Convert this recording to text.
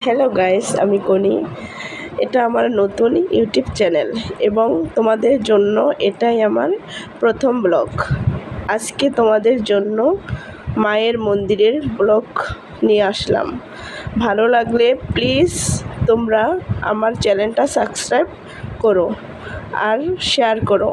Hello guys, আমি কনি। এটা আমার নতুন ইউটিউব চ্যানেল এবং তোমাদের জন্য এটাই আমার প্রথম ব্লগ। আজকে তোমাদের জন্য মায়ের মন্দিরের ব্লগ নিয়ে আসলাম। ভালো লাগলে প্লিজ তোমরা আমার চ্যানেলটা সাবস্ক্রাইব করো আর শেয়ার করো।